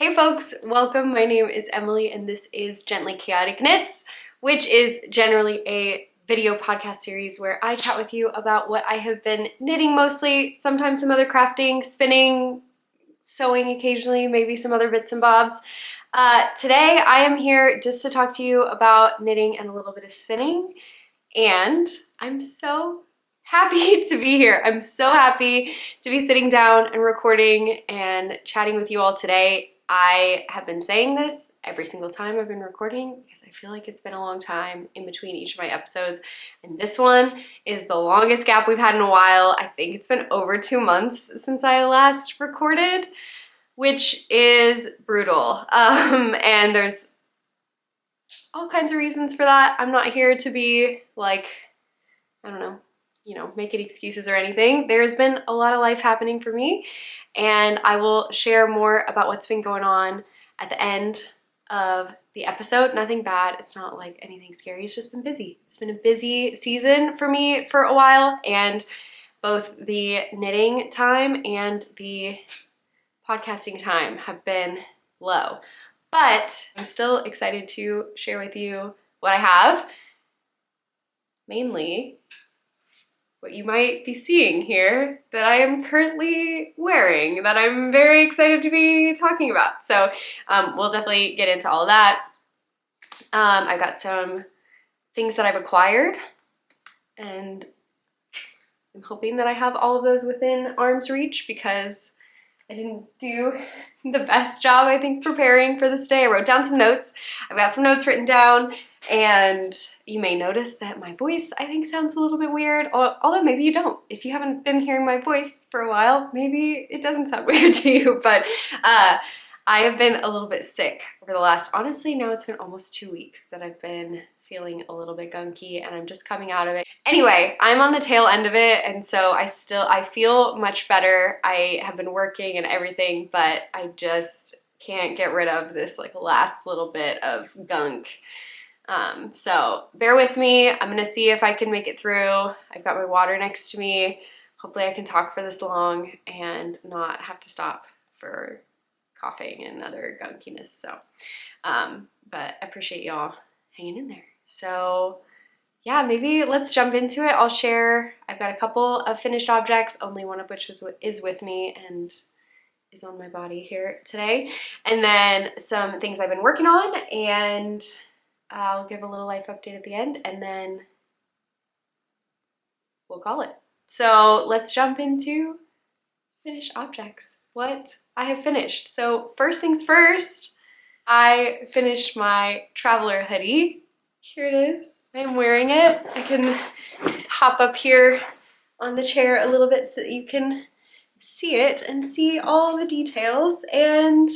Hey folks, welcome. My name is Emily and this is Gently Chaotic Knits, which is generally a video podcast series where I chat with you about what I have been knitting mostly, sometimes some other crafting, spinning, sewing occasionally, maybe some other bits and bobs. Today I am here just to talk to you about knitting and a little bit of spinning, and I'm so happy to be here. I'm so happy to be sitting down and recording and chatting with you all today. I have been saying this every single time I've been recording because I feel like it's been a long time in between each of my episodes, and this one is the longest gap we've had in a while. I think it's been over 2 months since I last recorded, which is brutal. And there's all kinds of reasons for that. I'm not here to be like, I don't know, making excuses or anything. There's been a lot of life happening for me, and I will share more about what's been going on at the end of the episode. Nothing bad. It's not like anything scary. It's just been busy. It's been a busy season for me for a while, and both the knitting time and the podcasting time have been low. But I'm still excited to share with you what I have. Mainly what you might be seeing here that I am currently wearing that I'm very excited to be talking about. So we'll definitely get into all of that. I've got some things that I've acquired, and I'm hoping that I have all of those within arm's reach because I didn't do the best job, I think, preparing for this day. I wrote down some notes. I've got some notes written down, and you may notice that my voice, I think, sounds a little bit weird, although maybe you don't. If you haven't been hearing my voice for a while, maybe it doesn't sound weird to you, but I have been a little bit sick over the last, honestly, now it's been almost 2 weeks that I've been feeling a little bit gunky, and I'm just coming out of it. Anyway, I'm on the tail end of it, and so I feel much better. I have been working and everything, but I just can't get rid of this like last little bit of gunk. So bear with me. I'm gonna see if I can make it through. I've got my water next to me. Hopefully I can talk for this long and not have to stop for coughing and other gunkiness. So, but I appreciate y'all hanging in there. So yeah, maybe let's jump into it. I'll share, I've got a couple of finished objects, only one of which is with me and is on my body here today. And then some things I've been working on, and I'll give a little life update at the end, and then we'll call it. So let's jump into finished objects. What I have finished. So first things first, I finished my traveler hoodie. Here it is. I am wearing it. I can hop up here on the chair a little bit so that you can see it and see all the details, and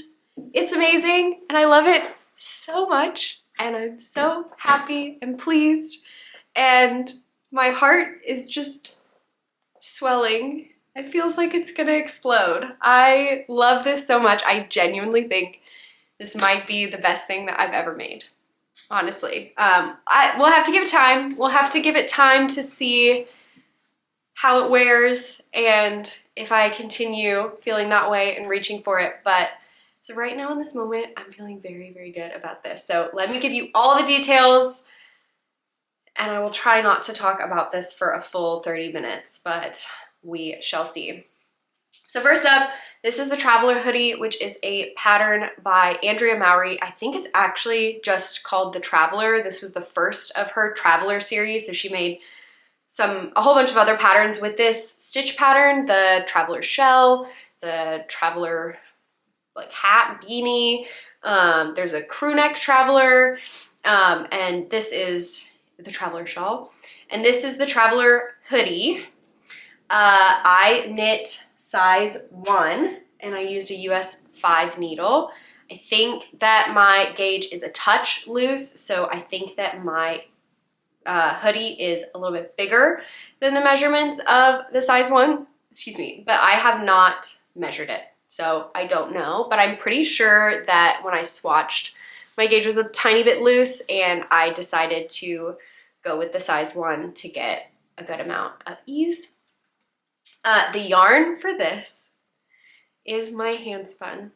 it's amazing and I love it so much, and I'm so happy and pleased, and my heart is just swelling. It feels like it's gonna explode. I love this so much. I genuinely think this might be the best thing that I've ever made. Honestly, we'll have to give it time. We'll have to give it time to see how it wears and if I continue feeling that way and reaching for it. But so right now in this moment, I'm feeling very, very good about this. So let me give you all the details, and I will try not to talk about this for a full 30 minutes, but we shall see. So first up, this is the Traveler hoodie, which is a pattern by Andrea Mowry. I think it's actually just called the Traveler. This was the first of her Traveler series, so she made a whole bunch of other patterns with this stitch pattern, the Traveler shell, the Traveler like hat, beanie, there's a crew neck Traveler, and this is the Traveler shawl, and this is the Traveler hoodie. I knit size 1, and I used a US 5 needle. I think that my gauge is a touch loose, so I think that my hoodie is a little bit bigger than the measurements of the size 1, excuse me, but I have not measured it, so I don't know, but I'm pretty sure that when I swatched, my gauge was a tiny bit loose, and I decided to go with the size 1 to get a good amount of ease. The yarn for this is my Handspun.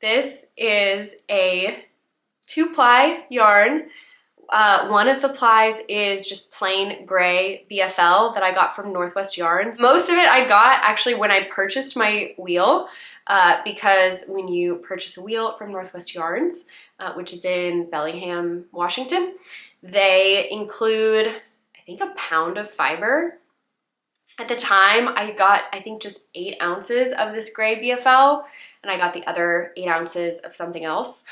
This is a 2-ply yarn. One of the plies is just plain gray BFL that I got from Northwest Yarns. Most of it I got actually when I purchased my wheel, because when you purchase a wheel from Northwest Yarns, which is in Bellingham, Washington, they include, I think, a pound of fiber. At the time, I got, I think, just 8 ounces of this gray BFL, and I got the other 8 ounces of something else.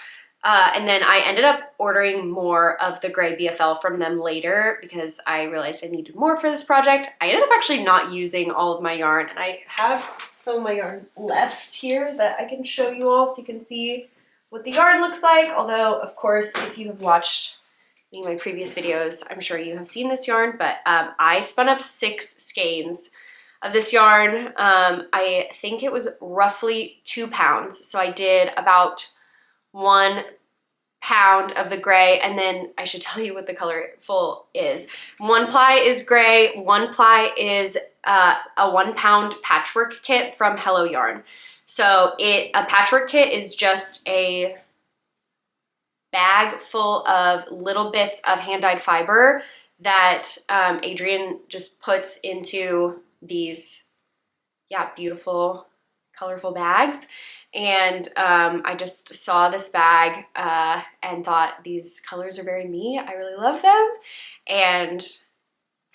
And then I ended up ordering more of the gray BFL from them later because I realized I needed more for this project. I ended up actually not using all of my yarn, and I have some of my yarn left here that I can show you all so you can see what the yarn looks like. Although, of course, if you have watched any of my previous videos, I'm sure you have seen this yarn, but I spun up 6 skeins of this yarn. I think it was roughly 2 pounds. So I did about 1 pound of the gray, and then I should tell you what the colorful is. 1 ply is gray, 1 ply is a 1 pound patchwork kit from Hello Yarn. So a patchwork kit is just a bag full of little bits of hand-dyed fiber that Adrian just puts into these, yeah, beautiful, colorful bags. And I just saw this bag and thought, these colors are very me. I really love them. And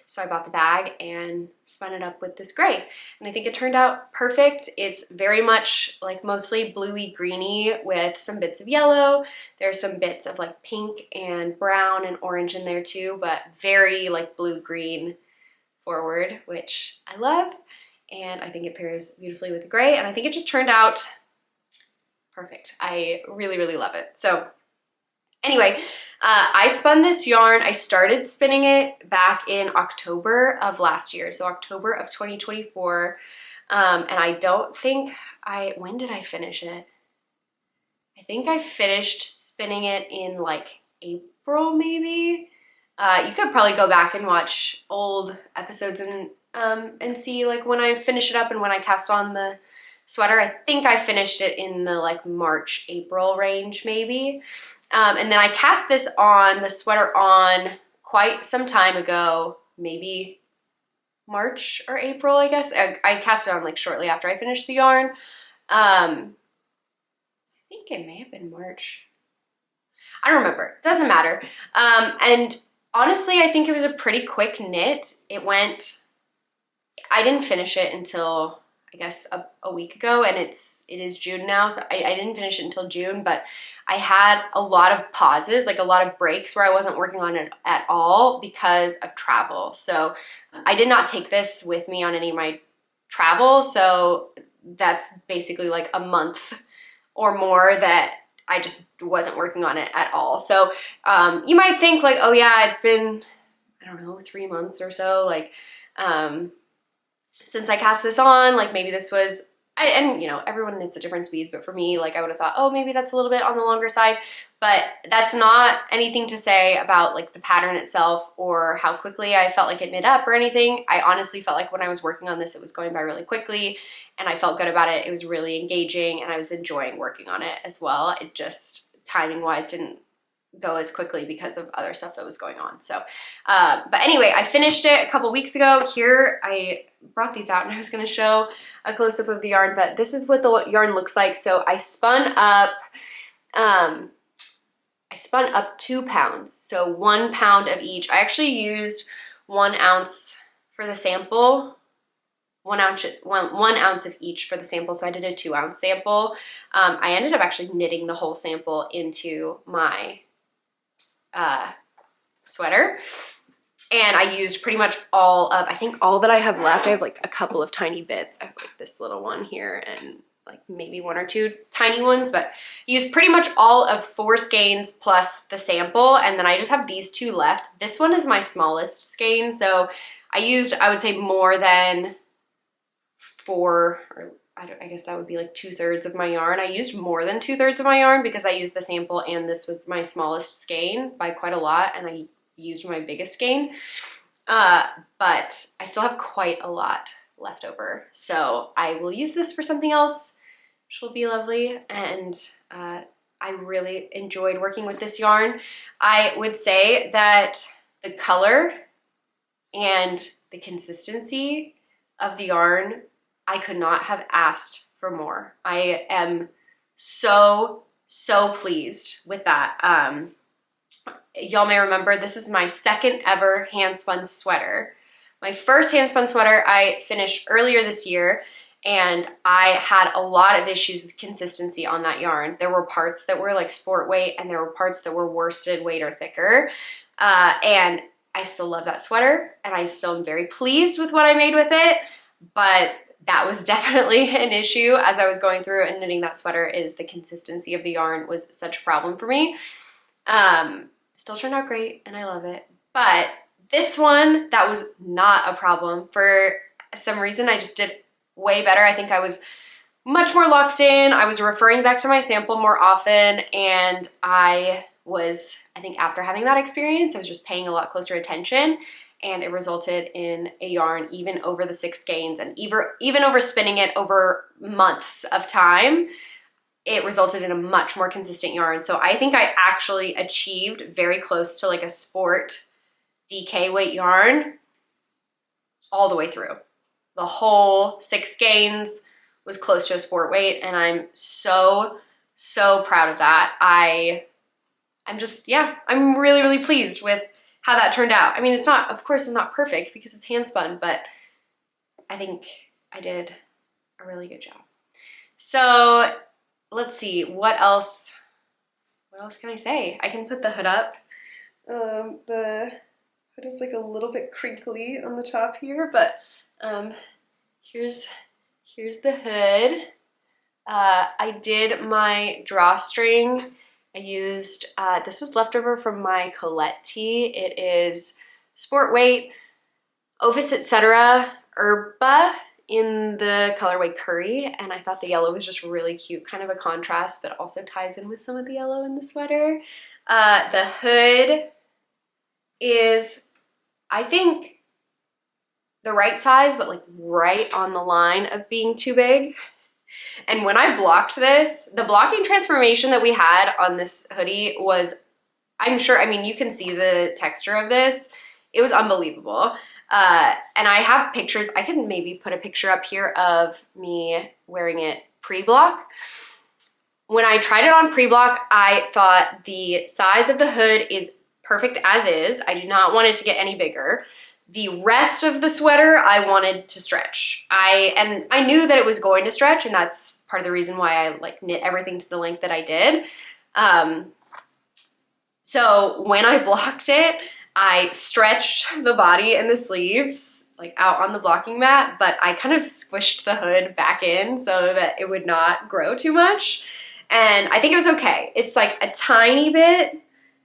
so I bought the bag and spun it up with this gray. And I think it turned out perfect. It's very much like mostly bluey greeny with some bits of yellow. There's some bits of like pink and brown and orange in there too, but very like blue-green forward, which I love. And I think it pairs beautifully with the gray. And I think it just turned out perfect. I really, really love it. So anyway, I spun this yarn. I started spinning it back in October of last year. So October of 2024. And I don't think when did I finish it? I think I finished spinning it in like April, maybe. You could probably go back and watch old episodes and see like when I finish it up and when I cast on the sweater. I think I finished it in the like March, April range maybe. And then I cast this on, the sweater on quite some time ago, maybe March or April, I guess. I cast it on like shortly after I finished the yarn. I think it may have been March. I don't remember, doesn't matter. And honestly, I think it was a pretty quick knit. I didn't finish it until I guess a week ago, and it is June now, so I didn't finish it until June, but I had a lot of pauses, like a lot of breaks where I wasn't working on it at all because of travel. So I did not take this with me on any of my travel, so that's basically like a month or more that I just wasn't working on it at all. So you might think like, oh yeah, it's been, I don't know, 3 months or so, like since I cast this on, like maybe this was, and you know, everyone knits at different speeds, but for me, like I would have thought, oh, maybe that's a little bit on the longer side, but that's not anything to say about like the pattern itself or how quickly I felt like it knit up or anything. I honestly felt like when I was working on this, it was going by really quickly and I felt good about it. It was really engaging and I was enjoying working on it as well. It just timing wise didn't go as quickly because of other stuff that was going on. So, but anyway, I finished it a couple weeks ago. Here, I brought these out and I was gonna show a close-up of the yarn, but this is what the yarn looks like. So I spun up 2 pounds. So 1 pound of each. I actually used 1 ounce for the sample, 1 ounce of each for the sample. So I did a 2 ounce sample. I ended up actually knitting the whole sample into my sweater. And I used pretty much all of, I think all that I have left, I have like a couple of tiny bits. I have like this little one here and like maybe 1 or 2 tiny ones, but I used pretty much all of 4 skeins plus the sample. And then I just have these 2 left. This one is my smallest skein. So I used, I would say more than 4, or I guess that would be like 2/3 of my yarn. I used more than 2/3 of my yarn because I used the sample and this was my smallest skein by quite a lot. And I used my biggest skein, but I still have quite a lot left over. So I will use this for something else. I'm which will be lovely. And I really enjoyed working with this yarn. I would say that the color and the consistency of the yarn, I could not have asked for more. I am so pleased with that. Y'all may remember this is my second ever handspun sweater. My first handspun sweater I finished earlier this year, and I had a lot of issues with consistency on that yarn. There were parts that were like sport weight, and there were parts that were worsted weight or thicker. And I still love that sweater, and I still am very pleased with what I made with it, but that was definitely an issue as I was going through and knitting that sweater. Is the consistency of the yarn was such a problem for me. Still turned out great, and I love it. But this one, that was not a problem. For some reason, I just did way better. I think I was much more locked in. I was referring back to my sample more often, and I think after having that experience, I was just paying a lot closer attention, and it resulted in a yarn even over the 6 skeins, and even over spinning it over months of time, it resulted in a much more consistent yarn. So I think I actually achieved very close to like a sport DK weight yarn all the way through. The whole 6 skeins was close to a sport weight, and I'm so proud of that. I'm just, yeah, I'm really pleased with how that turned out. I mean, it's not, of course it's not perfect because it's hand spun, but I think I did a really good job. So let's see, what else can I say? I can put the hood up. The hood is like a little bit crinkly on the top here, but here's the hood. I did my drawstring. I used, this was leftover from my Colette tee. It is sport weight, Ovis Etc. Herba in the colorway Curry, and I thought the yellow was just really cute, kind of a contrast, but also ties in with some of the yellow in the sweater. The hood is, I think, the right size, but like right on the line of being too big. And when I blocked this, the blocking transformation that we had on this hoodie was, I'm sure, I mean, you can see the texture of this. It was unbelievable. And I have pictures. I can maybe put a picture up here of me wearing it pre-block. When I tried it on pre-block, I thought the size of the hood is perfect as is. I do not want it to get any bigger. The rest of the sweater I wanted to stretch. And I knew that it was going to stretch, and that's part of the reason why I like knit everything to the length that I did. So when I blocked it, I stretched the body and the sleeves like out on the blocking mat, but I kind of squished the hood back in so that it would not grow too much. And I think it was okay. It's like a tiny bit,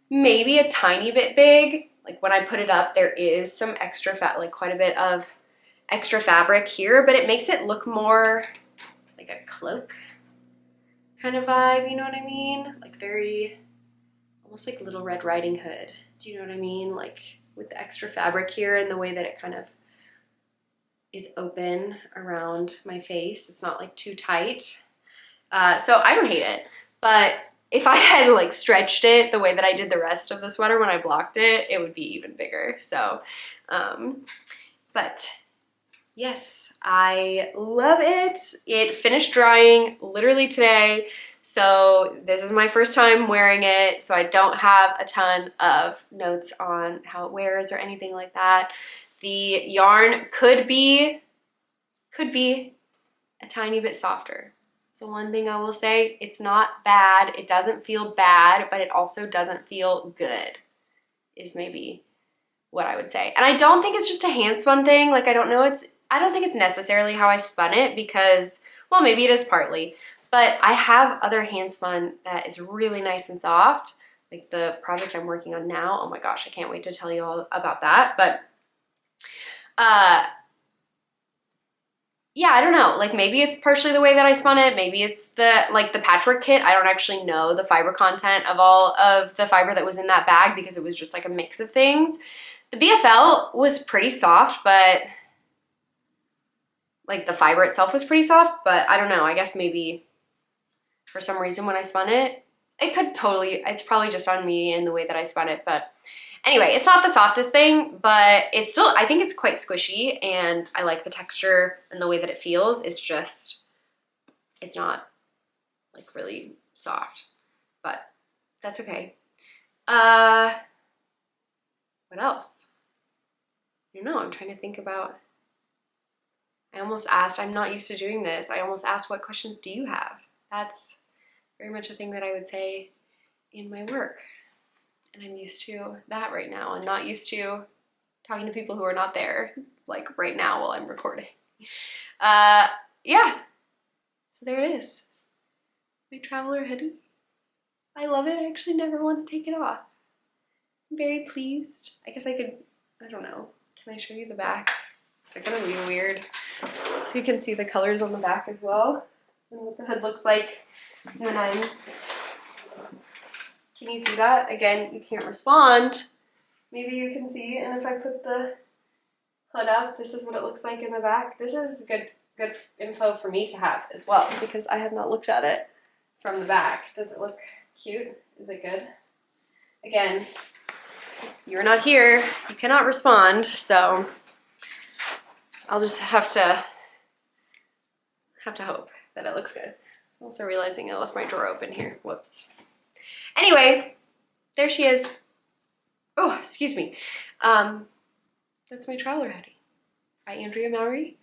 maybe a tiny bit big. Like when I put it up, there is some extra fat, like quite a bit of extra fabric here, but it makes it look more like a cloak kind of vibe, you know what I mean? Like very, almost like Little Red Riding Hood. Do you know what I mean? Like with the extra fabric here and the way that it kind of is open around my face. It's not like too tight. So I don't hate it, but if I had like stretched it the way that I did the rest of the sweater when I blocked it, it would be even bigger. So, but yes, I love it. It finished drying literally today. So this is my first time wearing it, so I don't have a ton of notes on how it wears or anything like that. The yarn could be a tiny bit softer. So one thing I will say, it's not bad. It doesn't feel bad, but it also doesn't feel good, is maybe what I would say. And I don't think it's just a hand spun thing. Like I don't think it's necessarily how I spun it because, well, maybe it is partly. But I have other hand spun that is really nice and soft, like the project I'm working on now. Oh my gosh, I can't wait to tell you all about that. But yeah, I don't know. Like maybe it's partially the way that I spun it. Maybe it's the patchwork kit. I don't actually know the fiber content of all of the fiber that was in that bag because it was just like a mix of things. The BFL was pretty soft, but like the fiber itself was pretty soft, but I don't know. I guess maybe for some reason when I spun it. It's probably just on me and the way that I spun it, but anyway, it's not the softest thing, but it's still, I think it's quite squishy, and I like the texture and the way that it feels. It's just, it's not like really soft, but that's okay. What else? I don't know, I'm trying to think about, I almost asked, I'm not used to doing this. I almost asked, what questions do you have? That's very much a thing that I would say in my work. And I'm used to that right now and not used to talking to people who are not there, like right now while I'm recording. Yeah, so there it is. My traveler hoodie. I love it. I actually never want to take it off. I'm very pleased. I guess I could, I don't know. Can I show you the back? Is it gonna be weird? So you can see the colors on the back as well and what the hood looks like when I'm, can you see that? Again, you can't respond. Maybe you can see, and if I put the hood up, this is what it looks like in the back. This is good info for me to have as well, because I have not looked at it from the back. Does it look cute? Is it good? Again, you're not here, you cannot respond, so I'll just have to hope that it looks good. I'm also realizing I left my drawer open here. Whoops. Anyway, there she is. Oh, excuse me. That's my traveler hoodie by Andrea Mowry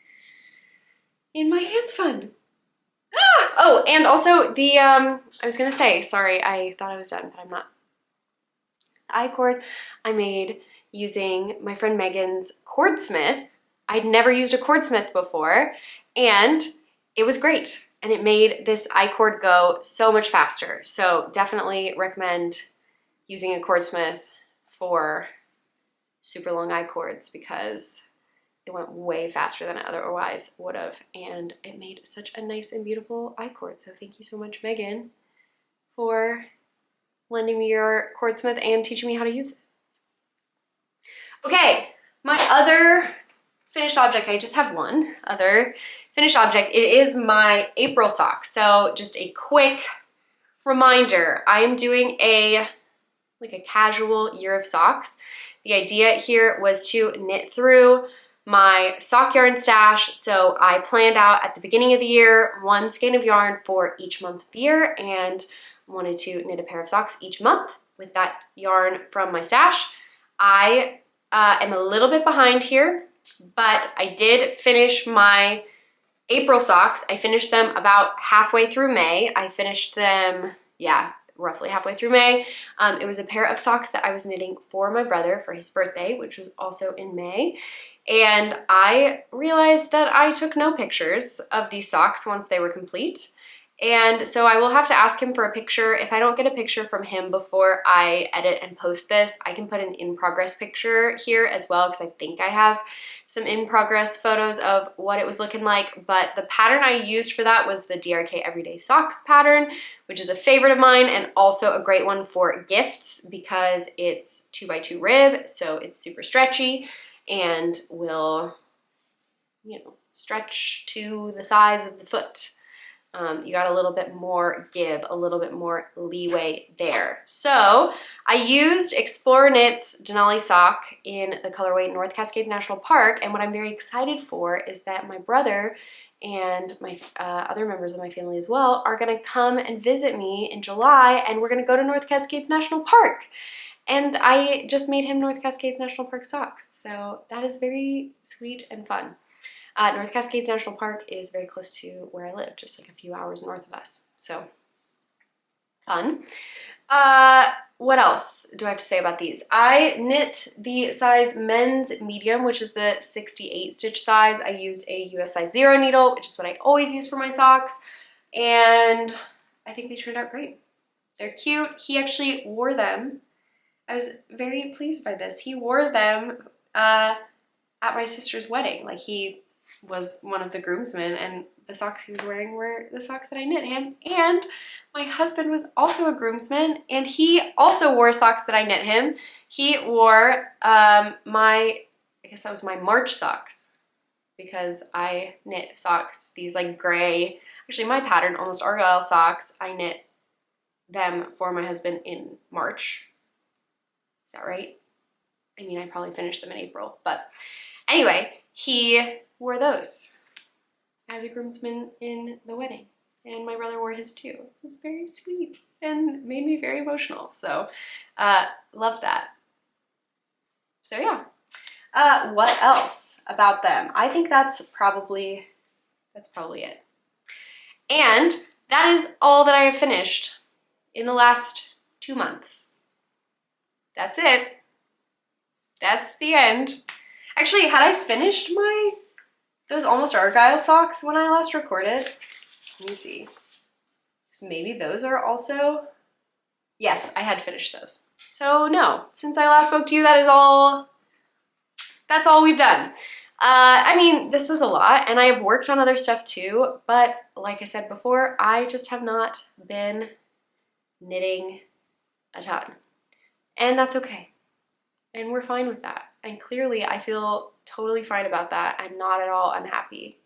in my Handspun. Ah! Oh, and also the, I was gonna say, sorry, I thought I was done, but I'm not. The I-cord I made using my friend Megan's cordsmith. I'd never used a cordsmith before, and it was great. And it made this I-cord go so much faster. So definitely recommend using a cordsmith for super long I-cords, because it went way faster than it otherwise would have. And it made such a nice and beautiful I-cord. So thank you so much, Megan, for lending me your cordsmith and teaching me how to use it. Okay, my other finished object, I just have one other finished object. It is my April socks. So just a quick reminder, I am doing a casual year of socks. The idea here was to knit through my sock yarn stash. So I planned out at the beginning of the year one skein of yarn for each month of the year, and wanted to knit a pair of socks each month with that yarn from my stash. I am a little bit behind here, but I did finish my April socks. I finished them about halfway through May. I finished them, yeah, roughly halfway through May. It was a pair of socks that I was knitting for my brother for his birthday, which was also in May. And I realized that I took no pictures of these socks once they were complete. And so I will have to ask him for a picture. If I don't get a picture from him before I edit and post this, I can put an in-progress picture here as well, because I think I have some in-progress photos of what it was looking like. But the pattern I used for that was the DRK Everyday Socks pattern, which is a favorite of mine and also a great one for gifts because it's 2x2 rib, so it's super stretchy and will, you know, stretch to the size of the foot. You got a little bit more give, a little bit more leeway there. So I used Explorer Knits Denali sock in the colorway North Cascades National Park, and what I'm very excited for is that my brother and my other members of my family as well are gonna come and visit me in July, and we're gonna go to North Cascades National Park. And I just made him North Cascades National Park socks, so that is very sweet and fun. North Cascades National Park is very close to where I live, just like a few hours north of us. So fun. What else do I have to say about these? I knit the size men's medium, which is the 68 stitch size. I used a US size 0 needle, which is what I always use for my socks. And I think they turned out great. They're cute. He actually wore them. I was very pleased by this. He wore them at my sister's wedding. Like, he was one of the groomsmen, and the socks he was wearing were the socks that I knit him. And my husband was also a groomsman, and he also wore socks that I knit him. He wore I guess that was my March socks, because I knit socks, these like gray, Actually, my pattern, Almost Argyle socks, I knit them for my husband in March. Is that right? I mean, I probably finished them in April, but anyway, he wore those as a groomsman in the wedding. And my brother wore his too. It was very sweet and made me very emotional. So, love that. So yeah. What else about them? I think that's probably it. And that is all that I have finished in the last 2 months. That's it. That's the end. Actually, had I finished those Almost Argyle socks when I last recorded? Let me see. So maybe those are also, yes, I had finished those. So no, since I last spoke to you, that's all we've done. I mean, this was a lot, and I have worked on other stuff too, but like I said before, I just have not been knitting a ton. And that's okay. And we're fine with that. And clearly I feel totally fine about that. I'm not at all unhappy.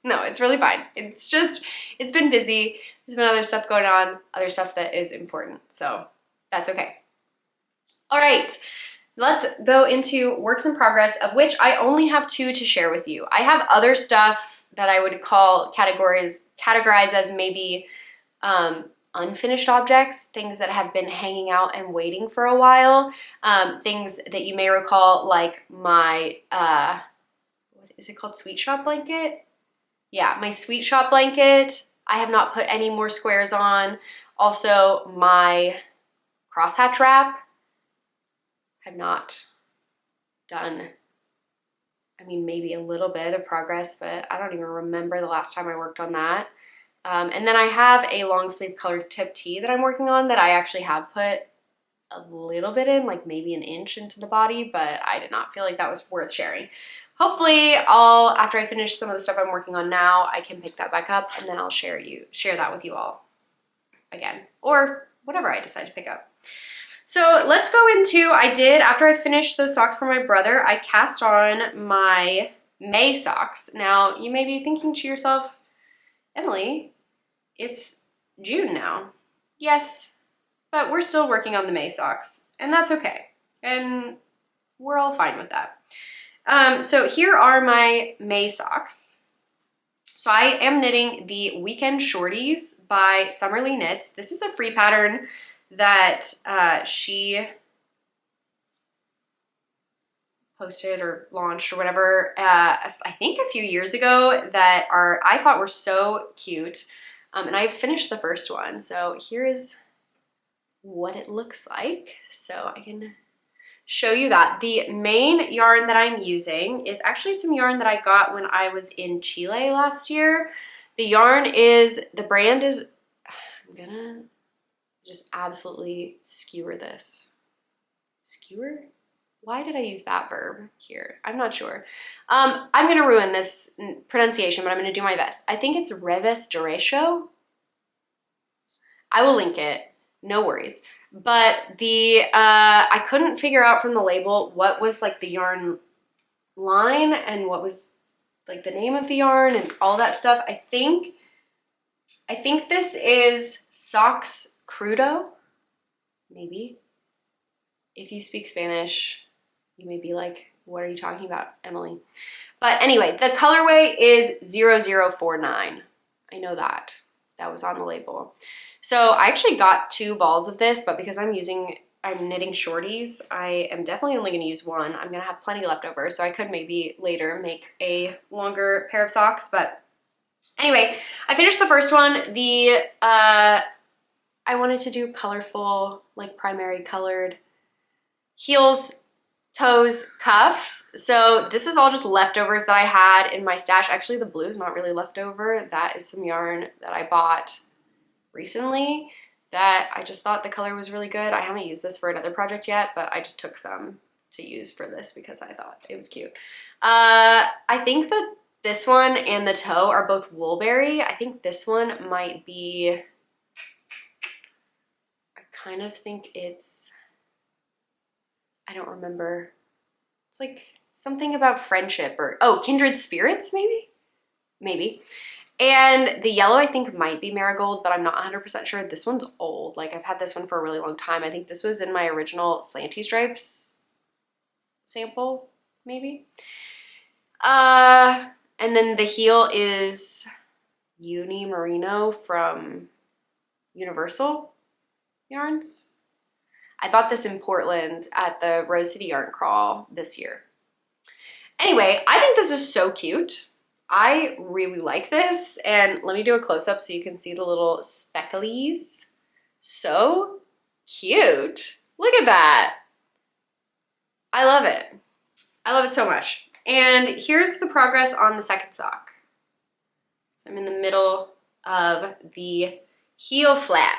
No, it's really fine. It's been busy. There's been other stuff going on, other stuff that is important. So that's okay. All right, let's go into works in progress, of which I only have 2 to share with you. I have other stuff that I would categorize as maybe unfinished objects, things that have been hanging out and waiting for a while, things that you may recall, like my, what is it called, Sweet Shop blanket? Yeah, my Sweet Shop blanket. I have not put any more squares on. Also, my crosshatch wrap. Have not done, I mean, maybe a little bit of progress, but I don't even remember the last time I worked on that. And then I have a long sleeve colored tip tee that I'm working on that I actually have put a little bit in, like maybe an inch into the body, but I did not feel like that was worth sharing. Hopefully after I finish some of the stuff I'm working on now, I can pick that back up and then I'll share that with you all again, or whatever I decide to pick up. So let's go into, after I finished those socks for my brother, I cast on my May socks. Now you may be thinking to yourself, Emily, it's June now. Yes, but we're still working on the May socks, and that's okay. And we're all fine with that. So here are my May socks. So I am knitting the Weekend Shorties by Summerly Knits. This is a free pattern that she posted or launched or whatever, I think a few years ago, that I thought were so cute. And I finished the first one. So here is what it looks like. So I can show you that. The main yarn that I'm using is actually some yarn that I got when I was in Chile last year. The brand is, I'm gonna just absolutely skewer this. Skewer? Why did I use that verb here? I'm not sure. I'm gonna ruin this pronunciation, but I'm gonna do my best. I think it's Revesderecho. I will link it, no worries. But I couldn't figure out from the label what was like the yarn line and what was like the name of the yarn and all that stuff. I think this is Socks Crudo, maybe. If you speak Spanish, you may be like, what are you talking about, Emily? But anyway, the colorway is 0049. I know that. That was on the label. So I actually got 2 balls of this, but because I'm knitting shorties, I am definitely only gonna use 1. I'm gonna have plenty left over, so I could maybe later make a longer pair of socks, but anyway, I finished the first one. I wanted to do colorful, like primary colored heels, toes, cuffs. So this is all just leftovers that I had in my stash. Actually, the blue is not really leftover. That is some yarn that I bought recently that I just thought the color was really good. I haven't used this for another project yet, but I just took some to use for this because I thought it was cute. I think that this one and the toe are both Woolberry. I think this one might be, I kind of think it's, I don't remember. It's like something about friendship or, oh, Kindred Spirits maybe? maybe. And the yellow I think might be marigold, but I'm not 100% sure. This one's old. Like I've had this one for a really long time. I think this was in my original Slanty Stripes sample, maybe. And then the heel is Uni Merino from Universal Yarns. I bought this in Portland at the Rose City Yarn Crawl this year. Anyway, I think this is so cute. I really like this, and let me do a close-up so you can see the little specklies. So cute. Look at that. I love it. I love it so much. And here's the progress on the second sock. So I'm in the middle of the heel flap.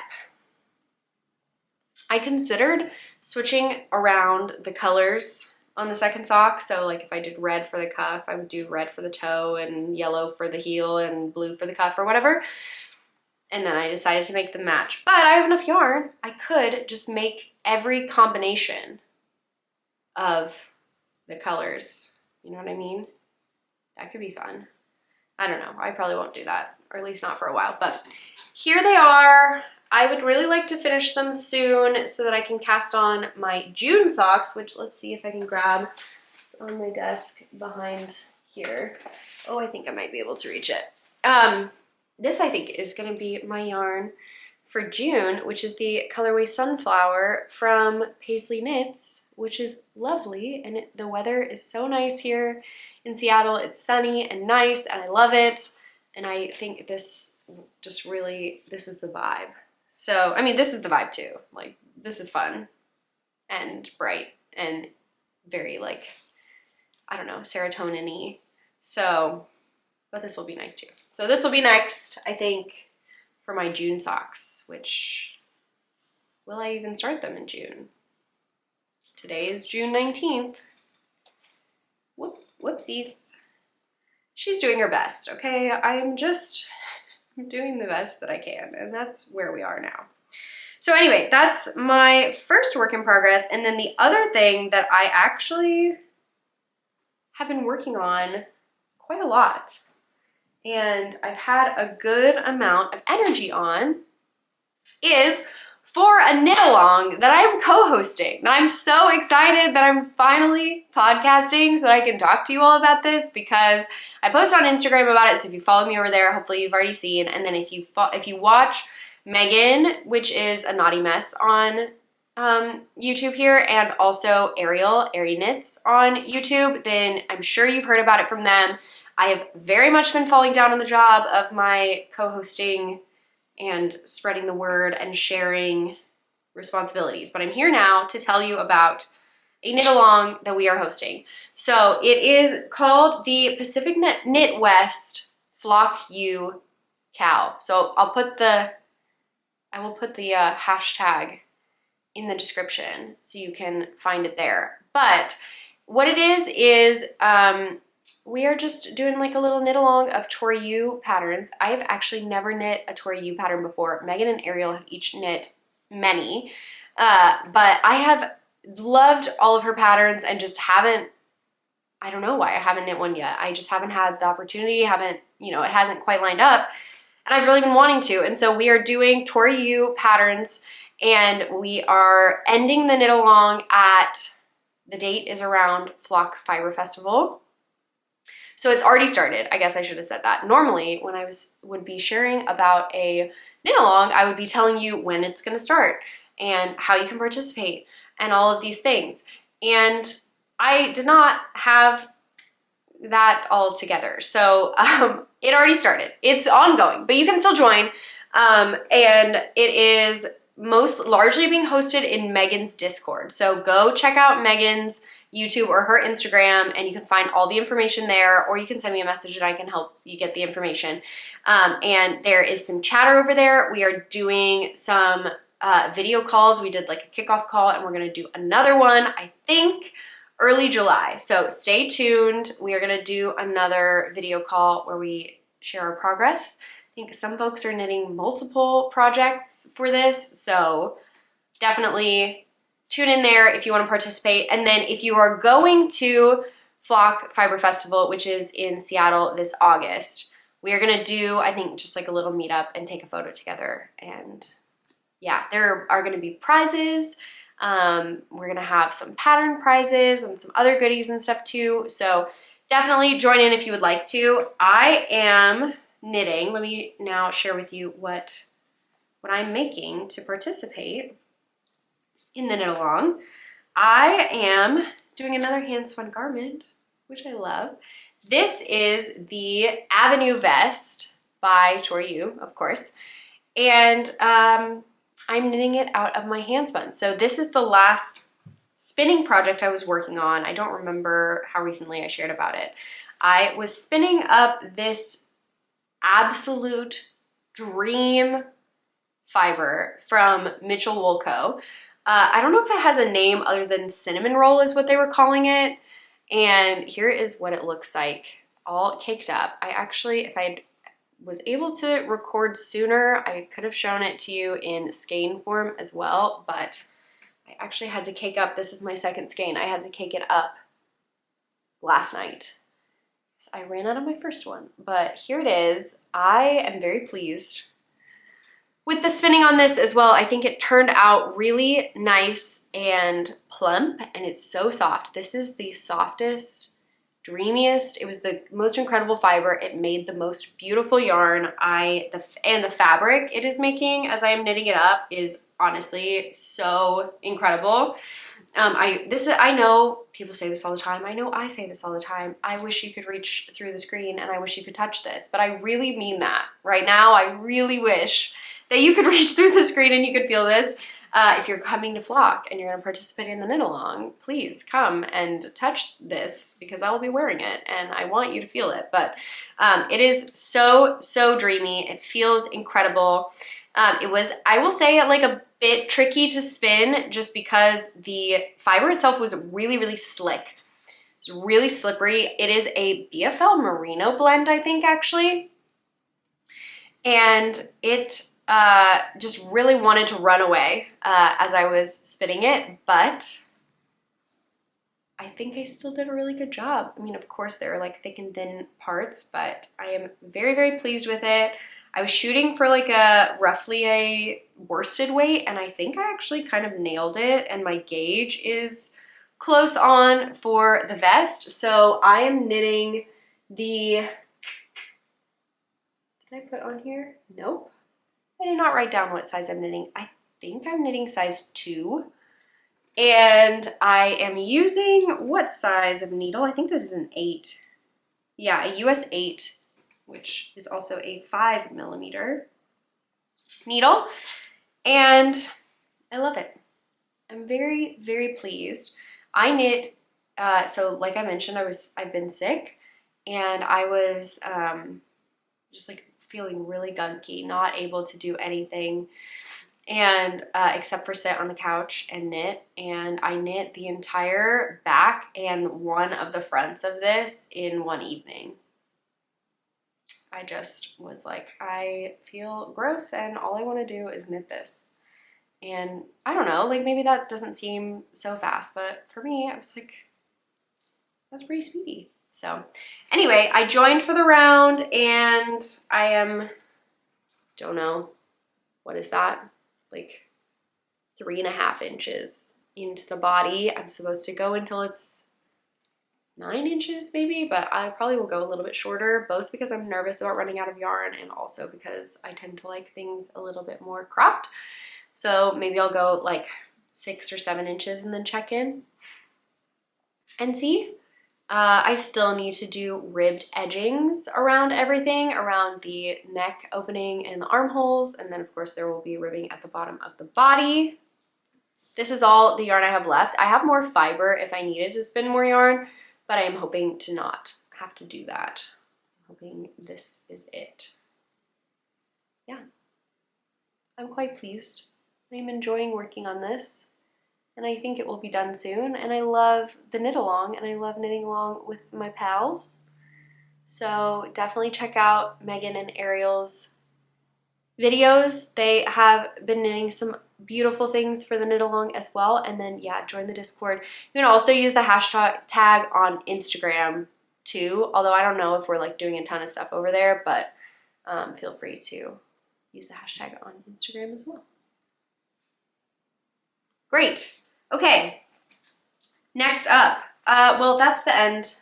I considered switching around the colors on the second sock. So like if I did red for the cuff, I would do red for the toe and yellow for the heel and blue for the cuff or whatever. And then I decided to make them match. But I have enough yarn. I could just make every combination of the colors. You know what I mean? That could be fun. I don't know. I probably won't do that, or at least not for a while. But here they are. I would really like to finish them soon so that I can cast on my June socks, which let's see if I can grab. It's on my desk behind here. Oh, I think I might be able to reach it. This I think is going to be my yarn for June, which is the colorway Sunflower from Paisley Knits, which is lovely. And the weather is so nice here in Seattle. It's sunny and nice and I love it. And I think this just really, this is the vibe. So, I mean, this is the vibe too. Like, this is fun and bright and very like, I don't know, serotonin-y. So, but this will be nice too. So this will be next, I think, for my June socks, which, will I even start them in June? Today is June 19th. Whoopsies. She's doing her best, okay? I'm doing the best that I can, and that's where we are now. So anyway, that's my first work in progress. And then the other thing that I actually have been working on quite a lot, and I've had a good amount of energy on, is for a knit along that I'm co-hosting. And I'm so excited that I'm finally podcasting so that I can talk to you all about this, because I posted on Instagram about it. So if you follow me over there, hopefully you've already seen. And then if you watch Megan, which is a Naughty Mess on YouTube here, and also Ariel, Airy Knits on YouTube, then I'm sure you've heard about it from them. I have very much been falling down on the job of my co-hosting and spreading the word and sharing responsibilities. But I'm here now to tell you about a knit along that we are hosting. So it is called the Pacific Knit West Flock U Cal. So I will put the hashtag in the description so you can find it there. But what it is we are just doing like a little knit along of Tori U patterns. I have actually never knit a Tori U pattern before. Megan and Ariel have each knit many, but I have loved all of her patterns and just haven't, I don't know why I haven't knit one yet. I just haven't had the opportunity, it hasn't quite lined up, and I've really been wanting to. And so we are doing Tori U patterns, and we are ending the knit along at, the date is around Flock Fiber Festival. So it's already started. I guess I should have said that. Normally, when I would be sharing about a knit along, I would be telling you when it's gonna start and how you can participate and all of these things. And I did not have that all together. So it already started. It's ongoing, but you can still join. And it is largely being hosted in Megan's Discord. So go check out Megan's YouTube or her Instagram, and you can find all the information there, or you can send me a message and I can help you get the information. And there is some chatter over there. We are doing some video calls. We did like a kickoff call, and we're gonna do another one, I think, early July. So stay tuned. We are gonna do another video call where we share our progress. I think some folks are knitting multiple projects for this, so definitely tune in there if you want to participate. And then if you are going to Flock Fiber Festival, which is in Seattle this August, we are gonna do, I think, just like a little meetup and take a photo together. And yeah, there are gonna be prizes. We're gonna have some pattern prizes and some other goodies and stuff too. So definitely join in if you would like to. I am knitting. Let me now share with you what I'm making to participate in the knit along. I am doing another handspun garment, which I love. This is the Avenue vest by Tori, of course. And I'm knitting it out of my handspun. So this is the last spinning project I was working on. I don't remember how recently I shared about it. I was spinning up this absolute dream fiber from Mitchell Wool Co. I don't know if it has a name other than cinnamon roll is what they were calling it. And here is what it looks like, all caked up. I actually, if I was able to record sooner, I could have shown it to you in skein form as well, but I actually had to cake up, this is my second skein, I had to cake it up last night. So I ran out of my first one, but here it is. I am very pleased with the spinning on this as well. I think it turned out really nice and plump, and it's so soft. This is the softest, dreamiest. It was the most incredible fiber. It made the most beautiful yarn. And the fabric it is making as I am knitting it up is honestly so incredible. I know people say this all the time. I know I say this all the time. I wish you could reach through the screen and I wish you could touch this, but I really mean that. Right now, I really wish that you could reach through the screen and you could feel this. If you're coming to Flock and you're gonna participate in the knit along, please come and touch this because I will be wearing it and I want you to feel it. But it is so, so dreamy. It feels incredible. It was, I will say, like a bit tricky to spin just because the fiber itself was really, really slick. It's really slippery. It is a BFL merino blend, I think, actually. And it just really wanted to run away as I was spinning it, but I think I still did a really good job. I mean, of course, there are like thick and thin parts, but I am very, very pleased with it. I was shooting for like roughly a worsted weight, and I think I actually kind of nailed it, and my gauge is close on for the vest. So I am knitting the, did I put on here? Nope. I did not write down what size I'm knitting. I think I'm knitting size 2. And I am using what size of needle? I think this is an 8. Yeah, a US 8, which is also a 5mm needle. And I love it. I'm very, very pleased. I knit, so like I mentioned, I've been sick and I was just like feeling really gunky, not able to do anything and except for sit on the couch and knit. And I knit the entire back and one of the fronts of this in one evening. I just was like, I feel gross and all I want to do is knit this. And I don't know, like maybe that doesn't seem so fast, but for me, I was like, that's pretty speedy. So anyway, I joined for the round and I am, don't know, what is that? Like 3.5 inches into the body. I'm supposed to go until it's 9 inches maybe, but I probably will go a little bit shorter, both because I'm nervous about running out of yarn and also because I tend to like things a little bit more cropped. So maybe I'll go like 6 or 7 inches and then check in and see. I still need to do ribbed edgings around everything, around the neck opening and the armholes, and then of course there will be ribbing at the bottom of the body. This is all the yarn I have left. I have more fiber if I needed to spin more yarn, but I am hoping to not have to do that. I'm hoping this is it. Yeah, I'm quite pleased. I'm enjoying working on this. And I think it will be done soon. And I love the knit along and I love knitting along with my pals. So definitely check out Megan and Ariel's videos. They have been knitting some beautiful things for the knit along as well. And then yeah, join the Discord. You can also use the hashtag on Instagram too. Although I don't know if we're like doing a ton of stuff over there, but feel free to use the hashtag on Instagram as well. Great. Okay. Next up, well, that's the end.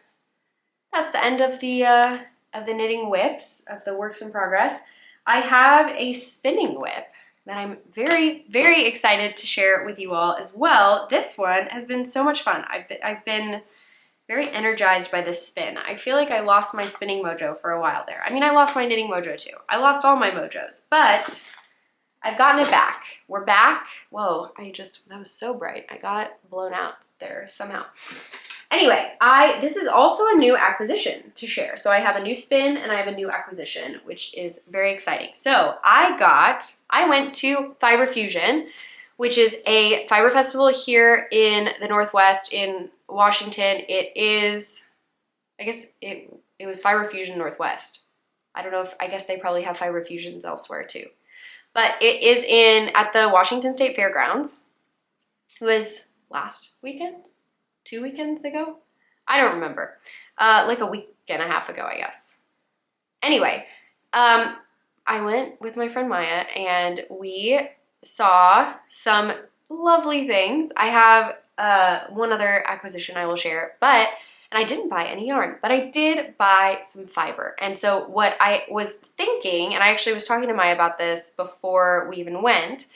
That's the end of the knitting whips, of the works in progress. I have a spinning whip that I'm very, very excited to share with you all as well. This one has been so much fun. I've been very energized by this spin. I feel like I lost my spinning mojo for a while there. I mean, I lost my knitting mojo too. I lost all my mojos, but I've gotten it back. We're back. Whoa, that was so bright. I got blown out there somehow. Anyway, this is also a new acquisition to share. So I have a new spin and I have a new acquisition, which is very exciting. So I went to Fiber Fusion, which is a fiber festival here in the Northwest in Washington. It is, I guess it was Fiber Fusion Northwest. I don't know I guess they probably have Fiber Fusions elsewhere too. But it is at the Washington State Fairgrounds. It was last weekend? 2 weekends ago? I don't remember. Like a week and a half ago, I guess. Anyway, I went with my friend Maya and we saw some lovely things. I have one other acquisition I will share, and I didn't buy any yarn, but I did buy some fiber. And so what I was thinking, and I actually was talking to Maya about this before we even went,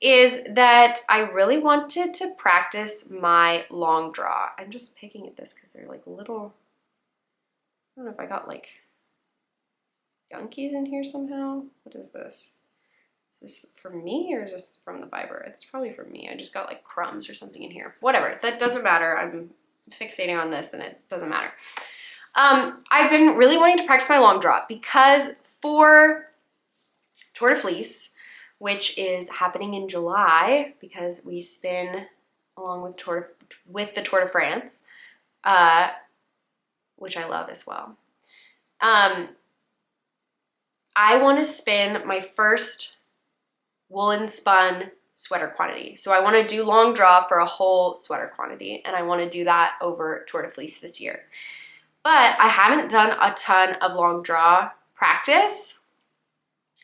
is that I really wanted to practice my long draw. I'm just picking at this because they're like little, I don't know if I got like gunkies in here somehow. What is this? Is this from me or is this from the fiber? It's probably from me. I just got like crumbs or something in here. Whatever, that doesn't matter. I'm fixating on this and it doesn't matter. I've been really wanting to practice my long draw because for Tour de Fleece, which is happening in July because we spin along with the Tour de France, which I love as well. I want to spin my first woolen spun sweater quantity. So I want to do long draw for a whole sweater quantity, and I want to do that over Tour de Fleece this year. But I haven't done a ton of long draw practice,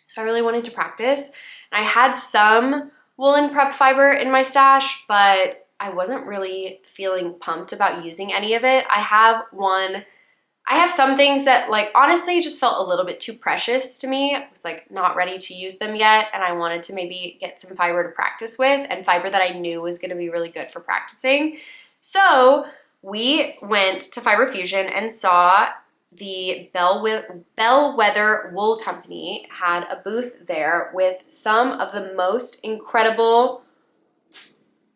so I really wanted to practice. And I had some woolen prep fiber in my stash, but I wasn't really feeling pumped about using any of it. I have some things that like honestly just felt a little bit too precious to me. I was like not ready to use them yet, and I wanted to maybe get some fiber to practice with and fiber that I knew was going to be really good for practicing. So we went to Fiber Fusion and saw the Bellwether Wool Company had a booth there with some of the most incredible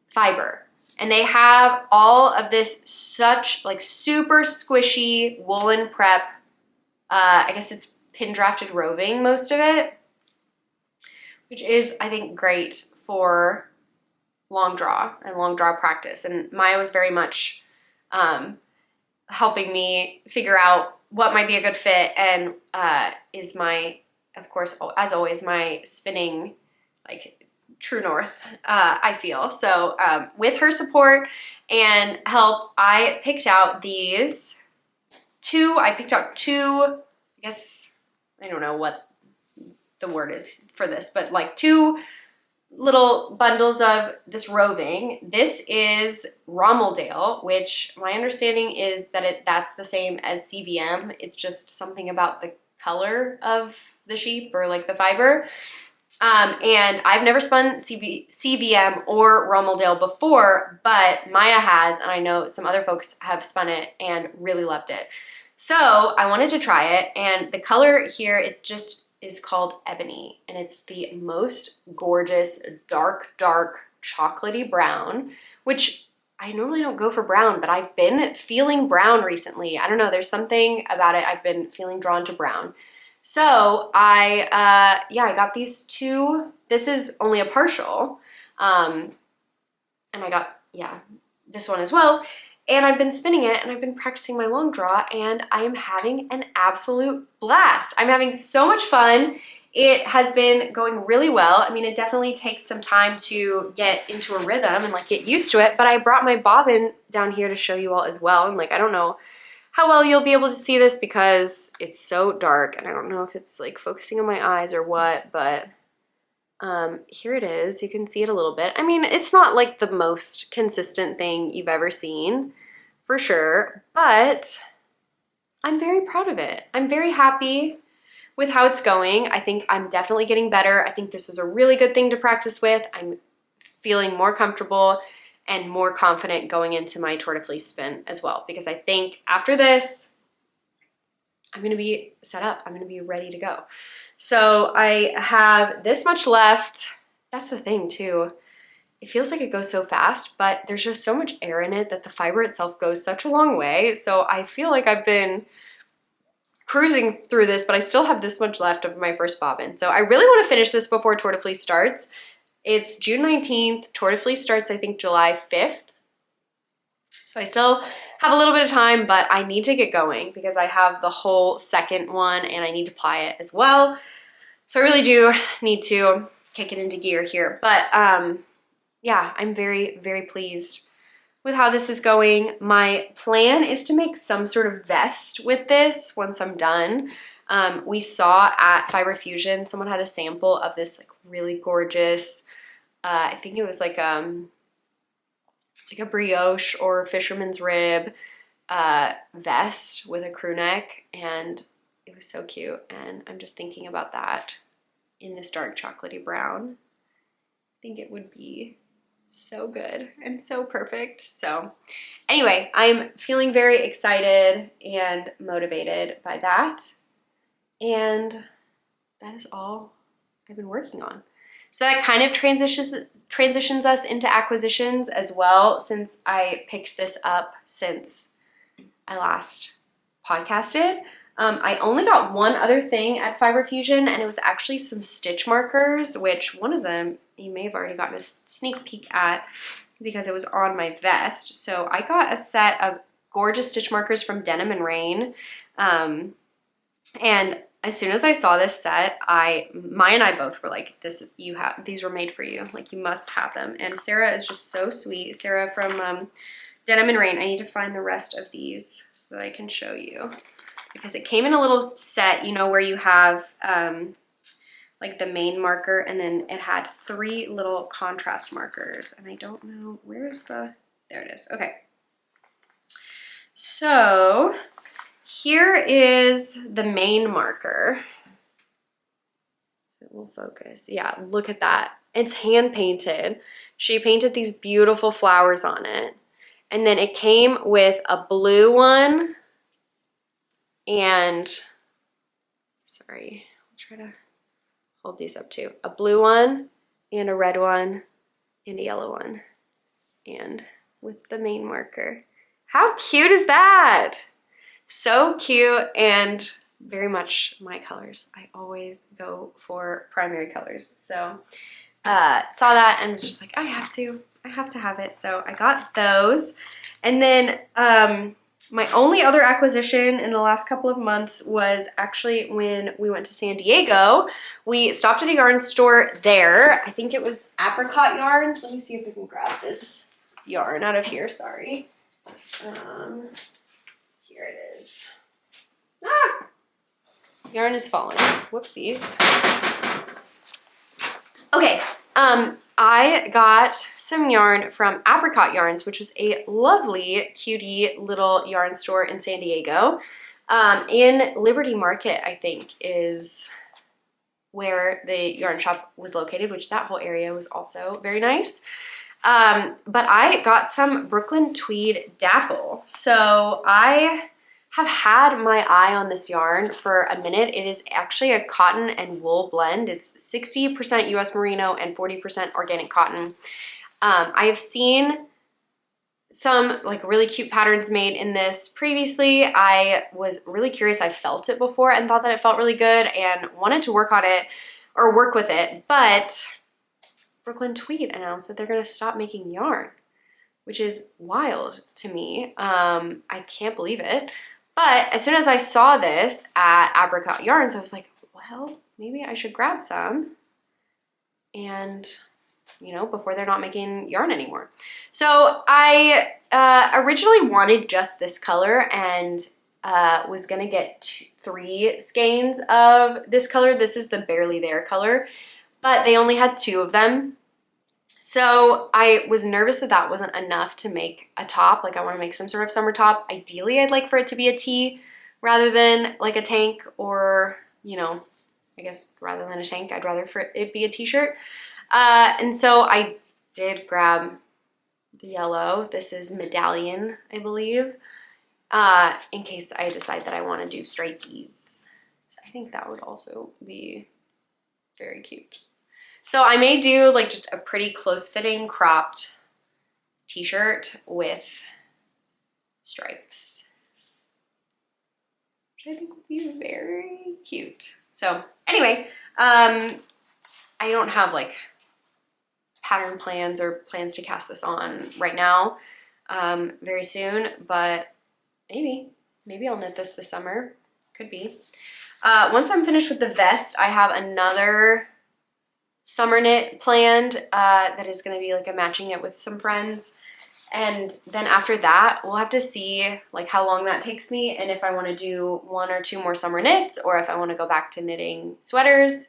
fiber. And they have all of this such like super squishy woolen prep. I guess it's pin drafted roving, most of it, which is, I think, great for long draw and long draw practice. And Maya was very much helping me figure out what might be a good fit and is my, of course, as always, my spinning like true north, I feel. So with her support and help, I picked out these two, I guess, I don't know what the word is for this, but like two little bundles of this roving. This is Romeldale, which my understanding is that that's the same as CVM. It's just something about the color of the sheep or like the fiber. And I've never spun CVM or Romeldale before, but Maya has, and I know some other folks have spun it and really loved it. So I wanted to try it, and the color here, it just is called Ebony, and it's the most gorgeous dark chocolatey brown, which I normally don't go for brown, but I've been feeling brown recently. I don't know, there's something about it. I've been feeling drawn to brown. So I got these two. This is only a partial, and I got, this one as well. And I've been spinning it and I've been practicing my long draw, and I am having an absolute blast. I'm having so much fun. It has been going really well. I mean, it definitely takes some time to get into a rhythm and like get used to it, but I brought my bobbin down here to show you all as well. And like, I don't know how well you'll be able to see this because it's so dark and I don't know if it's like focusing on my eyes or what, but here it is. You can see it a little bit. I mean, it's not like the most consistent thing you've ever seen, for sure, but I'm very proud of it. I'm very happy with how it's going. I think I'm definitely getting better. I think this is a really good thing to practice with. I'm feeling more comfortable and more confident going into my Tour de Fleece spin as well, because I think after this, I'm gonna be set up. I'm gonna be ready to go. So I have this much left. That's the thing too. It feels like it goes so fast, but there's just so much air in it that the fiber itself goes such a long way. So I feel like I've been cruising through this, but I still have this much left of my first bobbin. So I really want to finish this before Tour de Fleece starts. It's June 19th. Tour de Fleece starts, I think, July 5th. So I still have a little bit of time, but I need to get going because I have the whole second one and I need to ply it as well. So I really do need to kick it into gear here. But yeah, I'm very, very pleased with how this is going. My plan is to make some sort of vest with this once I'm done. We saw at Fiber Fusion, someone had a sample of this like really gorgeous, I think it was like a brioche or fisherman's rib vest with a crew neck, and it was so cute. And I'm just thinking about that in this dark chocolatey brown. I think it would be so good and so perfect. So anyway, I'm feeling very excited and motivated by that. And that is all I've been working on. So that kind of transitions us into acquisitions as well, since I picked this up since I last podcasted. I only got one other thing at Fiber Fusion, and it was actually some stitch markers, which one of them you may have already gotten a sneak peek at because it was on my vest. So I got a set of gorgeous stitch markers from Denim and Rain. And as soon as I saw this set, Maya and I both were like, these were made for you. Like, you must have them. And Sarah is just so sweet. Sarah from Denim and Rain. I need to find the rest of these so that I can show you, because it came in a little set, you know, where you have like the main marker, and then it had 3 little contrast markers. And I don't know, there it is. Okay. So here is the main marker. It will focus. Yeah, look at that. It's hand painted. She painted these beautiful flowers on it. And then it came with a blue one and, sorry, I'll try to hold these up too. A blue one and a red one and a yellow one. And with the main marker. How cute is that? So cute, and very much my colors. I always go for primary colors. So saw that and was just like, I have to have it. So I got those. And then my only other acquisition in the last couple of months was actually when we went to San Diego. We stopped at a yarn store there. I think it was Apricot Yarns. Let me see if I can grab this yarn out of here, sorry. Here it is. Ah! Yarn is falling. Whoopsies. Okay, I got some yarn from Apricot Yarns, which was a lovely, cutie little yarn store in San Diego. In Liberty Market, I think, is where the yarn shop was located, which that whole area was also very nice. But I got some Brooklyn Tweed Dapple. So I have had my eye on this yarn for a minute. It is actually a cotton and wool blend. It's 60% US Merino and 40% organic cotton. I have seen some like really cute patterns made in this previously. I was really curious. I felt it before and thought that it felt really good and wanted to work on it or work with it, but Brooklyn Tweed announced that they're gonna stop making yarn, which is wild to me. I can't believe it. But as soon as I saw this at Apricot Yarns, I was like, well, maybe I should grab some and, you know, before they're not making yarn anymore. So I originally wanted just this color, and was gonna get 3 skeins of this color. This is the Barely There color, but they only had 2 of them. So I was nervous that that wasn't enough to make a top. Like I want to make some sort of summer top. Ideally, I'd like for it to be a tee rather than like a tank, or, you know, I guess rather than a tank, I'd rather for it be a t-shirt. And so I did grab the yellow. This is Medallion, I believe, in case I decide that I want to do stripies. I think that would also be very cute. So I may do like just a pretty close-fitting cropped t-shirt with stripes, which I think would be very cute. So anyway, I don't have like pattern plans or plans to cast this on right now very soon, but maybe I'll knit this summer. Could be. Once I'm finished with the vest, I have another summer knit planned that is going to be like a matching it with some friends. And then after that, we'll have to see like how long that takes me and if I want to do 1 or 2 more summer knits, or if I want to go back to knitting sweaters.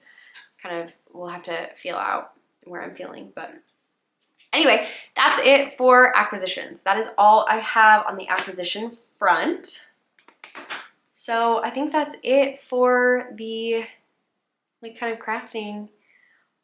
Kind of, we'll have to feel out where I'm feeling. But anyway, that's it for acquisitions. That is all I have on the acquisition front. So I think that's it for the like kind of crafting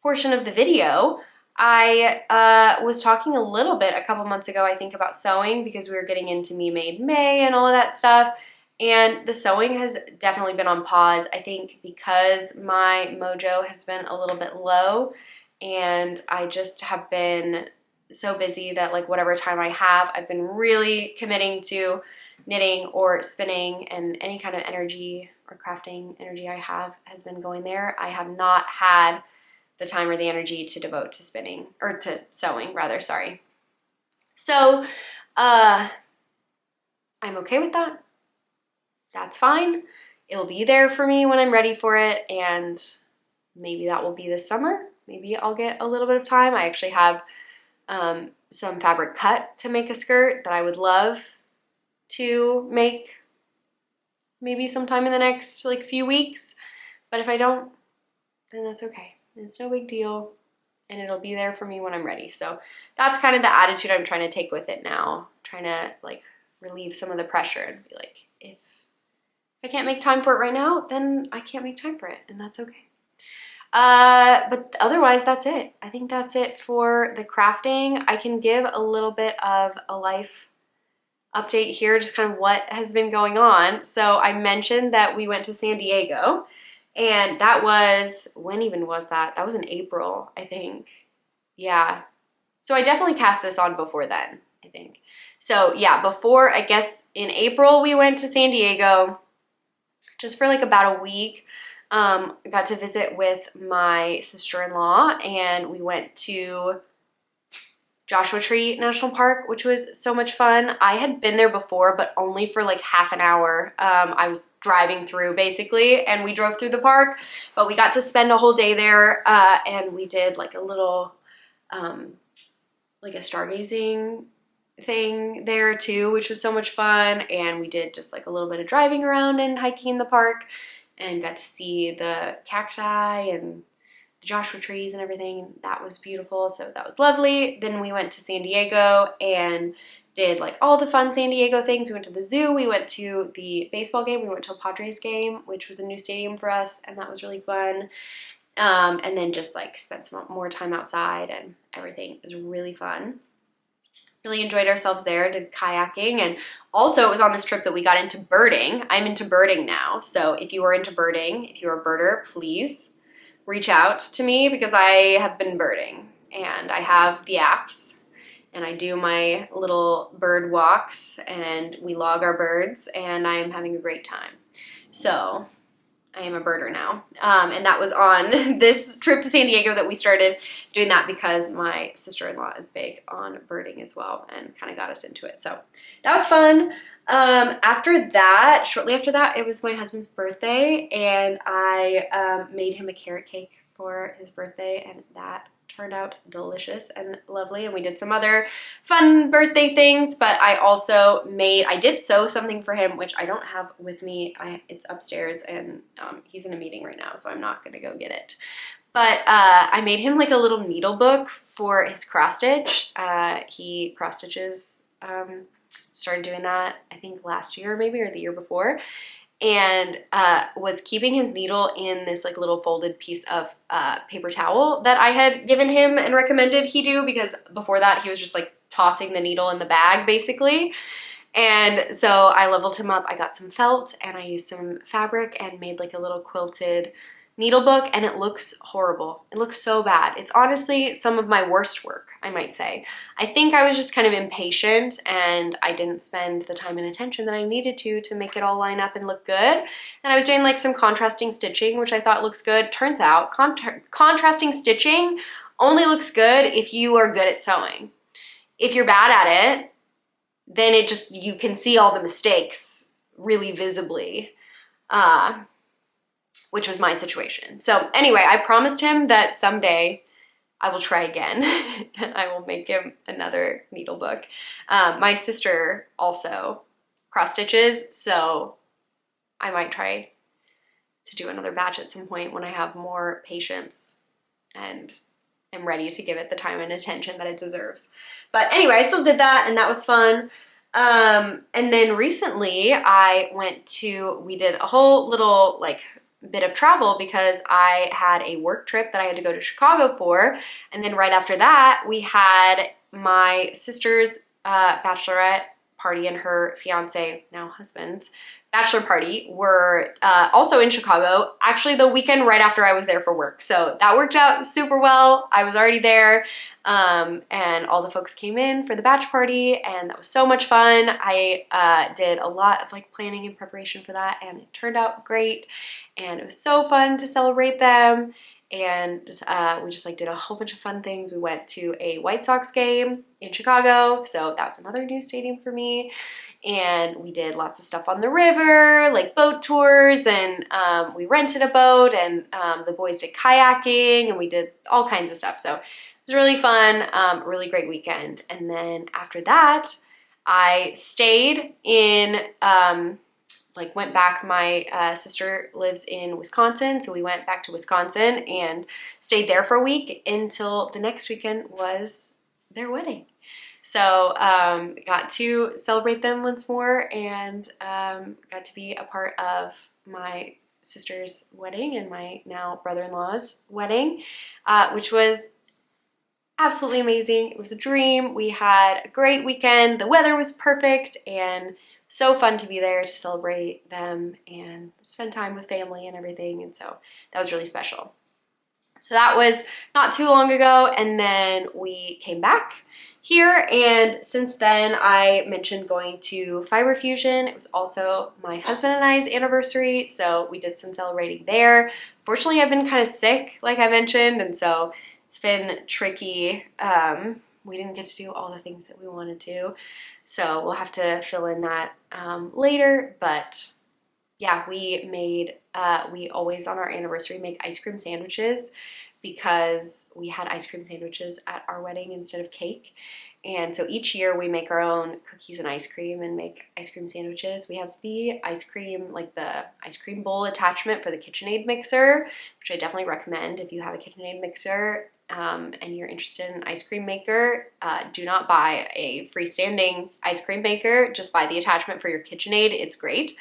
portion of the video. I was talking a little bit a couple months ago, I think, about sewing because we were getting into Me Made May and all of that stuff. And the sewing has definitely been on pause, I think, because my mojo has been a little bit low and I just have been so busy that like whatever time I have, I've been really committing to knitting or spinning, and any kind of energy or crafting energy I have has been going there. I have not had the time or the energy to devote to spinning, or to sewing rather, sorry. So I'm okay with that. That's fine. It'll be there for me when I'm ready for it, and maybe that will be this summer. Maybe I'll get a little bit of time. I actually have some fabric cut to make a skirt that I would love to make maybe sometime in the next like few weeks. But if I don't, then that's okay. It's no big deal, and it'll be there for me when I'm ready. So that's kind of the attitude I'm trying to take with it now. Trying to like relieve some of the pressure and be like, if I can't make time for it right now, then I can't make time for it, and that's okay. But otherwise, that's it. I think that's it for the crafting. I can give a little bit of a life update here, just kind of what has been going on. So I mentioned that we went to San Diego, and that was, when even was that? That was in April, I think. Yeah. So I definitely cast this on before then, I think. So yeah, before, I guess in April, we went to San Diego just for like about a week. I got to visit with my sister-in-law, and we went to Joshua Tree National Park, which was so much fun. I had been there before, but only for like half an hour. I was driving through basically, and we drove through the park, but we got to spend a whole day there, and we did like a little, like a stargazing thing there too, which was so much fun. And we did just like a little bit of driving around and hiking in the park, and got to see the cacti and the Joshua trees and everything. That was beautiful, so that was lovely. Then we went to San Diego and did like all the fun San Diego things. We went to the zoo, we went to the baseball game, we went to a Padres game, which was a new stadium for us, and that was really fun. And then just like spent some more time outside and everything. It was really fun. Really enjoyed ourselves there, did kayaking, and also it was on this trip that we got into birding. I'm into birding now, so if you are into birding, if you're a birder, please reach out to me, because I have been birding, and I have the apps, and I do my little bird walks, and we log our birds, and I am having a great time. So I am a birder now, and that was on this trip to San Diego that we started doing that, because my sister-in-law is big on birding as well, and kind of got us into it. So that was fun. After that, shortly after that, it was my husband's birthday, and I made him a carrot cake for his birthday, and that turned out delicious and lovely. And we did some other fun birthday things, but I did sew something for him, which I don't have with me. It's upstairs, and he's in a meeting right now, so I'm not gonna go get it. But I made him like a little needle book for his cross stitch. He cross stitches, started doing that I think last year maybe, or the year before, and was keeping his needle in this like little folded piece of paper towel that I had given him and recommended he do, because before that he was just like tossing the needle in the bag basically. And so I leveled him up. I got some felt and I used some fabric and made like a little quilted needle book, and it looks horrible. It looks so bad. It's honestly some of my worst work, I might say. I think I was just kind of impatient and I didn't spend the time and attention that I needed to make it all line up and look good. And I was doing like some contrasting stitching, which I thought looks good. Turns out contrasting stitching only looks good if you are good at sewing. If you're bad at it, then you can see all the mistakes really visibly. Which was my situation. So anyway, I promised him that someday I will try again and I will make him another needle book. My sister also cross stitches, so I might try to do another batch at some point when I have more patience and am ready to give it the time and attention that it deserves. But anyway, I still did that, and that was fun. And then recently we did a whole little like bit of travel because I had a work trip that I had to go to Chicago for, and then right after that we had my sister's bachelorette party and her fiance, now husband's, bachelor party were also in Chicago, actually the weekend right after I was there for work. So that worked out super well. I was already there, and all the folks came in for the batch party, and that was so much fun. I did a lot of like planning and preparation for that, and it turned out great, and it was so fun to celebrate them. And we just like did a whole bunch of fun things. We went to a White Sox game in Chicago, so that was another new stadium for me. And we did lots of stuff on the river, like boat tours, and we rented a boat, and the boys did kayaking, and we did all kinds of stuff. So it was really fun, really great weekend. And then after that, I stayed in went back. My sister lives in Wisconsin, so we went back to Wisconsin and stayed there for a week until the next weekend was their wedding. So got to celebrate them once more, and got to be a part of my sister's wedding and my now brother-in-law's wedding, which was absolutely amazing. It was a dream. We had a great weekend. The weather was perfect, and so fun to be there to celebrate them and spend time with family and everything. And so that was really special. So that was not too long ago. And then we came back here. And since then, I mentioned going to Fiber Fusion. It was also my husband and I's anniversary, so we did some celebrating there. Fortunately, I've been kind of sick, like I mentioned, and so it's been tricky. We didn't get to do all the things that we wanted to. So we'll have to fill in that later, but yeah, we always on our anniversary make ice cream sandwiches because we had ice cream sandwiches at our wedding instead of cake. And so each year we make our own cookies and ice cream and make ice cream sandwiches. We have the ice cream, like the ice cream bowl attachment for the KitchenAid mixer, which I definitely recommend if you have a KitchenAid mixer. And you're interested in an ice cream maker, do not buy a freestanding ice cream maker. Just buy the attachment for your KitchenAid. It's great.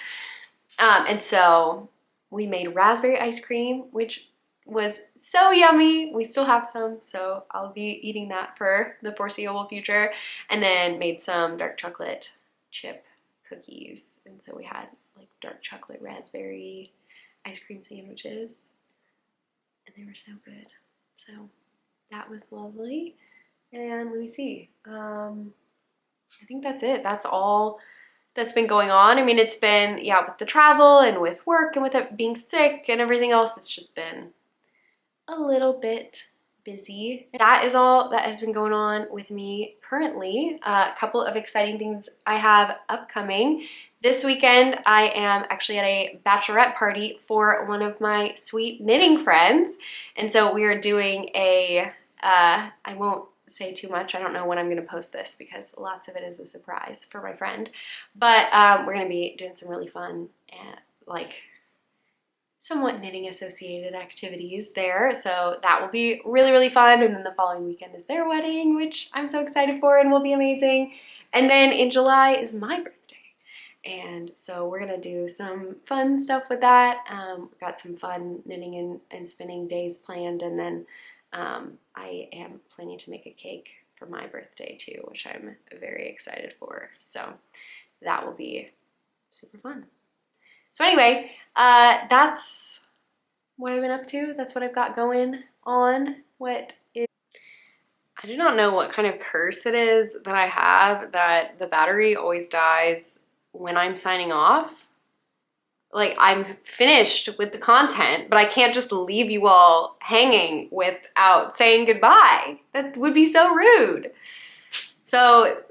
And so we made raspberry ice cream, which was so yummy. We still have some, so I'll be eating that for the foreseeable future. And then made some dark chocolate chip cookies. And so we had like dark chocolate raspberry ice cream sandwiches, and they were so good. So that was lovely. And let me see. I think that's it. That's all that's been going on. I mean, it's been, yeah, with the travel and with work and with it being sick and everything else, it's just been a little bit busy. That is all that has been going on with me currently. A couple of exciting things I have upcoming. This weekend, I am actually at a bachelorette party for one of my sweet knitting friends. And so we are doing a I won't say too much. I don't know when I'm gonna post this because lots of it is a surprise for my friend. But we're gonna be doing some really fun and like somewhat knitting associated activities there. So that will be really, really fun. And then the following weekend is their wedding, which I'm so excited for and will be amazing. And then in July is my birthday. And so we're gonna do some fun stuff with that. We've got some fun knitting and spinning days planned. And then I am planning to make a cake for my birthday too, which I'm very excited for. So that will be super fun. So anyway, that's what I've been up to. That's what I've got going on. I do not know what kind of curse it is that I have that the battery always dies when I'm signing off. Like, I'm finished with the content, but I can't just leave you all hanging without saying goodbye. That would be so rude. So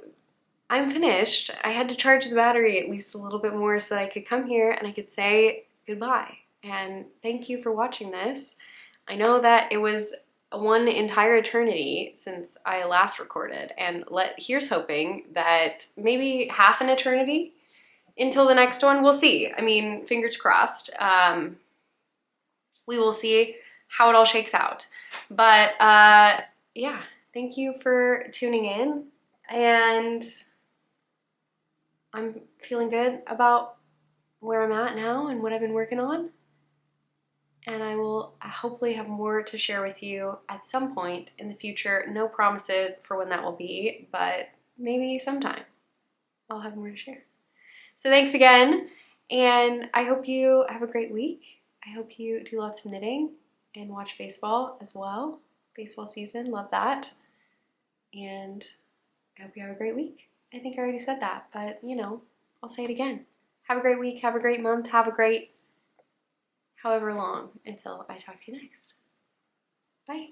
I'm finished. I had to charge the battery at least a little bit more so that I could come here and I could say goodbye. And thank you for watching this. I know that it was one entire eternity since I last recorded, and here's hoping that maybe half an eternity until the next one. We'll see. I mean, fingers crossed. We will see how it all shakes out. But yeah, thank you for tuning in, and I'm feeling good about where I'm at now and what I've been working on. And I will hopefully have more to share with you at some point in the future. No promises for when that will be, but maybe sometime I'll have more to share. So thanks again, and I hope you have a great week. I hope you do lots of knitting and watch baseball as well. Baseball season, love that. And I hope you have a great week. I think I already said that, but you know, I'll say it again. Have a great week, have a great month, have a great however long until I talk to you next. Bye.